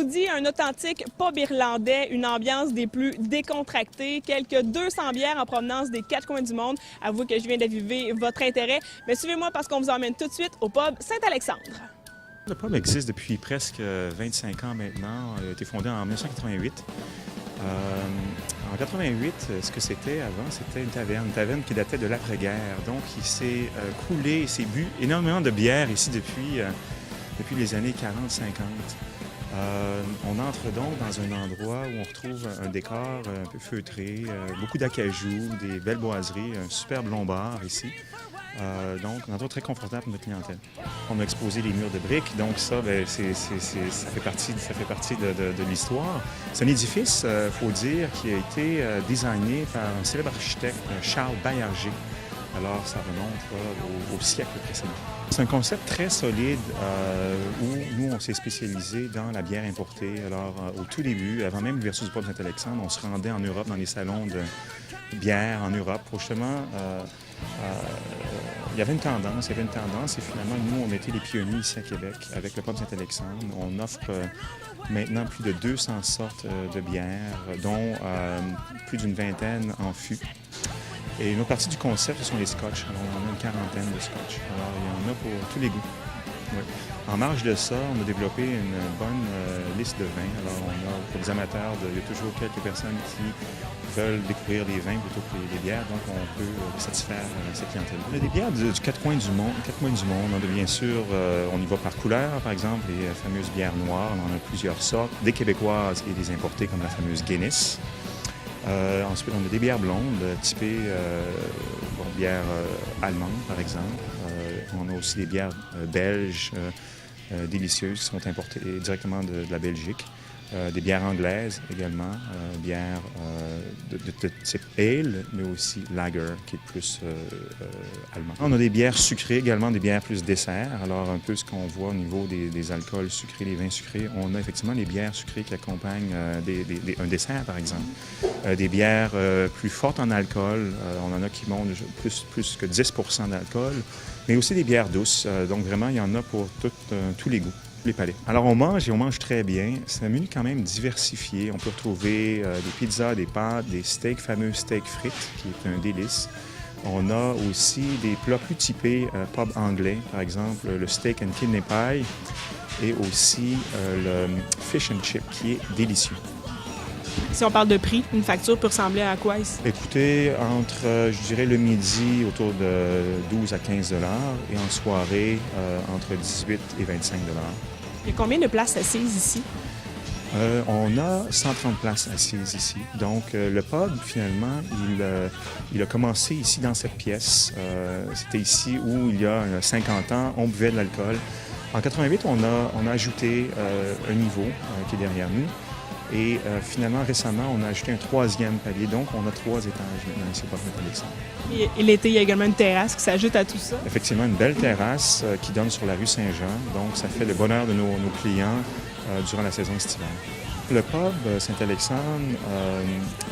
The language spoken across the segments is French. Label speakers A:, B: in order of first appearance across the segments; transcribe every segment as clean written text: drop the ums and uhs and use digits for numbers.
A: vous dit un authentique pub irlandais, une ambiance des plus décontractées, quelques 200 bières en provenance des quatre coins du monde. Avouez que je viens d'aviver votre intérêt, mais suivez-moi parce qu'on vous emmène tout de suite au pub Saint-Alexandre.
B: Le pub existe depuis presque 25 ans maintenant. Il a été fondé en 1988. En 88, ce que c'était avant, c'était une taverne qui datait de l'après-guerre. Donc, il s'est coulé, il s'est bu énormément de bière ici depuis les années 40-50. On entre donc dans un endroit où on retrouve un décor un peu feutré, beaucoup d'acajou, des belles boiseries, un superbe lombard ici. Donc, un endroit très confortable pour notre clientèle. On a exposé les murs de briques, donc ça, bien, ça fait partie de l'histoire. C'est un édifice, il faut dire, qui a été designé par un célèbre architecte, Charles Baillarger. Alors, ça remonte au siècle précédent. C'est un concept très solide où nous, on s'est spécialisé dans la bière importée. Alors, au tout début, avant même l'ouverture du pub Saint-Alexandre, on se rendait en Europe, dans les salons de bière en Europe, pour justement... il y avait une tendance, et finalement, nous, on était les pionniers ici à Québec avec le pub Saint-Alexandre. On offre maintenant plus de 200 sortes de bières, dont plus d'une vingtaine en fût. Et une autre partie du concept, ce sont les scotch. Alors, on a une quarantaine de scotch. Alors, il y en a pour tous les goûts. Oui. En marge de ça, on a développé une bonne liste de vins. Alors, on a, pour les amateurs, il y a toujours quelques personnes qui veulent découvrir les vins plutôt que les bières, donc on peut satisfaire cette clientèle. On a des bières du quatre coins du monde. On a bien sûr, on y va par couleur, par exemple, les fameuses bières noires, on en a plusieurs sortes, des québécoises et des importées comme la fameuse Guinness. Ensuite, on a des bières blondes, typées bières allemandes, par exemple. On a aussi des bières belges délicieuses qui sont importées directement de la Belgique. Des bières anglaises également, bières de type ale, mais aussi lager, qui est plus allemand. On a des bières sucrées également, des bières plus dessert. Alors, un peu ce qu'on voit au niveau des alcools sucrés, les vins sucrés. On a effectivement les bières sucrées qui accompagnent un dessert, par exemple. Des bières plus fortes en alcool. On en a qui montent plus que 10 % d'alcool, mais aussi des bières douces. Donc, vraiment, il y en a pour tous les goûts. Les palais. Alors, on mange très bien. C'est un menu quand même diversifié. On peut retrouver des pizzas, des pâtes, des steaks, fameux steaks frites, qui est un délice. On a aussi des plats plus typés pub anglais, par exemple le steak and kidney pie et aussi le fish and chip, qui est délicieux.
A: Si on parle de prix, une facture peut ressembler à quoi ici?
B: Écoutez, je dirais le midi, autour de 12 à 15 $ et en soirée, entre 18 et 25 $.
A: Il y a combien de places assises ici?
B: On a 130 places assises ici. Donc, le pub, finalement, il a commencé ici dans cette pièce. C'était ici où, il y a 50 ans, on buvait de l'alcool. En 88, on a ajouté un niveau qui est derrière nous. Et finalement, récemment, on a ajouté un troisième palier. Donc, on a 3 étages maintenant ici au pub Saint-Alexandre.
A: Et l'été, il y a également une terrasse qui s'ajoute à tout ça?
B: Effectivement, une belle terrasse qui donne sur la rue Saint-Jean. Donc, ça fait le bonheur de nos clients durant la saison estivale. Le pub Saint-Alexandre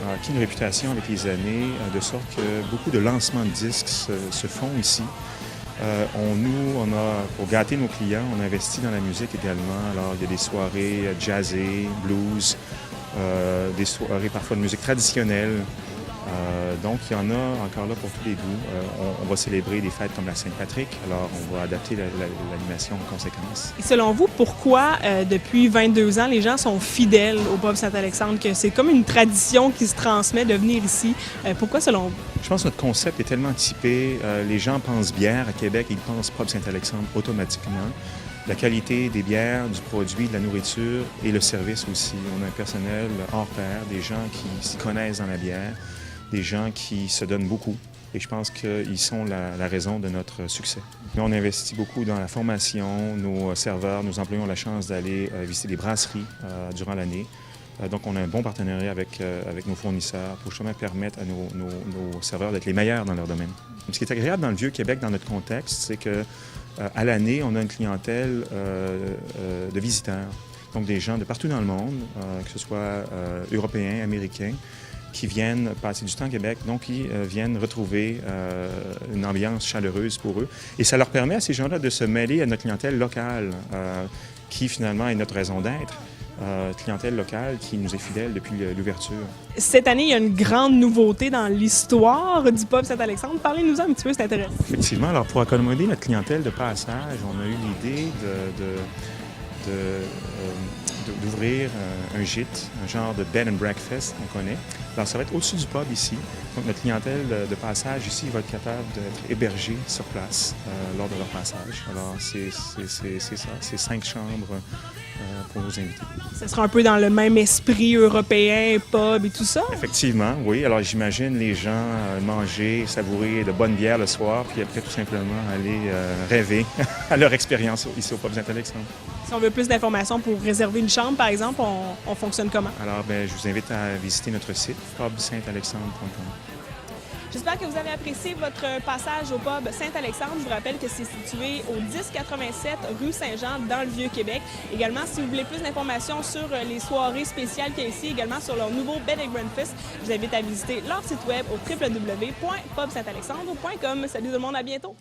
B: a acquis une réputation avec les années, de sorte que beaucoup de lancements de disques se font ici. Pour gâter nos clients, on investit dans la musique également. Alors, il y a des soirées jazzées, blues, des soirées parfois de musique traditionnelle. Donc, il y en a encore là pour tous les goûts. On va célébrer des fêtes comme la Saint-Patrick, alors on va adapter l'animation en conséquence.
A: Et selon vous, pourquoi, depuis 22 ans, les gens sont fidèles au pub Saint-Alexandre, que c'est comme une tradition qui se transmet de venir ici? Pourquoi, selon vous?
B: Je pense que notre concept est tellement typé. Les gens pensent bière à Québec, ils pensent pub Saint-Alexandre automatiquement. La qualité des bières, du produit, de la nourriture et le service aussi. On a un personnel hors pair, des gens qui s'y connaissent dans la bière, des gens qui se donnent beaucoup. Et je pense qu'ils sont la raison de notre succès. Nous, on investit beaucoup dans la formation. Nos serveurs, nos employés ont la chance d'aller visiter des brasseries durant l'année. Donc, on a un bon partenariat avec nos fournisseurs pour justement permettre à nos serveurs d'être les meilleurs dans leur domaine. Ce qui est agréable dans le Vieux-Québec, dans notre contexte, c'est qu'à l'année, on a une clientèle de visiteurs. Donc, des gens de partout dans le monde, que ce soit européens, américains, qui viennent passer du temps au Québec, donc ils viennent retrouver une ambiance chaleureuse pour eux. Et ça leur permet à ces gens-là de se mêler à notre clientèle locale, qui finalement est notre raison d'être. clientèle locale qui nous est fidèle depuis l'ouverture.
A: Cette année, il y a une grande nouveauté dans l'histoire du pub Saint-Alexandre. Parlez-nous un petit peu, c'est intéressant.
B: Effectivement, alors pour accommoder notre clientèle de passage, on a eu l'idée d'ouvrir un gîte, un genre de bed and breakfast qu'on connaît. Alors, ça va être au-dessus du pub ici. Donc, notre clientèle de passage ici va être capable d'être hébergée sur place lors de leur passage. Alors, c'est ça, c'est 5 chambres pour nos invités.
A: Ce sera un peu dans le même esprit européen, pub et tout ça?
B: Effectivement, oui. Alors, j'imagine les gens manger, savourer de bonnes bières le soir, puis après, tout simplement, aller rêver à leur expérience ici au pub Saint-Alexandre.
A: Si on veut plus d'informations pour réserver une chambre, par exemple, on fonctionne comment?
B: Alors, je vous invite à visiter notre site, pubsaintalexandre.com.
A: J'espère que vous avez apprécié votre passage au pub Saint-Alexandre. Je vous rappelle que c'est situé au 1087 rue Saint-Jean, dans le Vieux-Québec. Également, si vous voulez plus d'informations sur les soirées spéciales qu'il y a ici, également sur leur nouveau Bed and Breakfast, je vous invite à visiter leur site web au www.pubsaintalexandre.com. Salut tout le monde, à bientôt!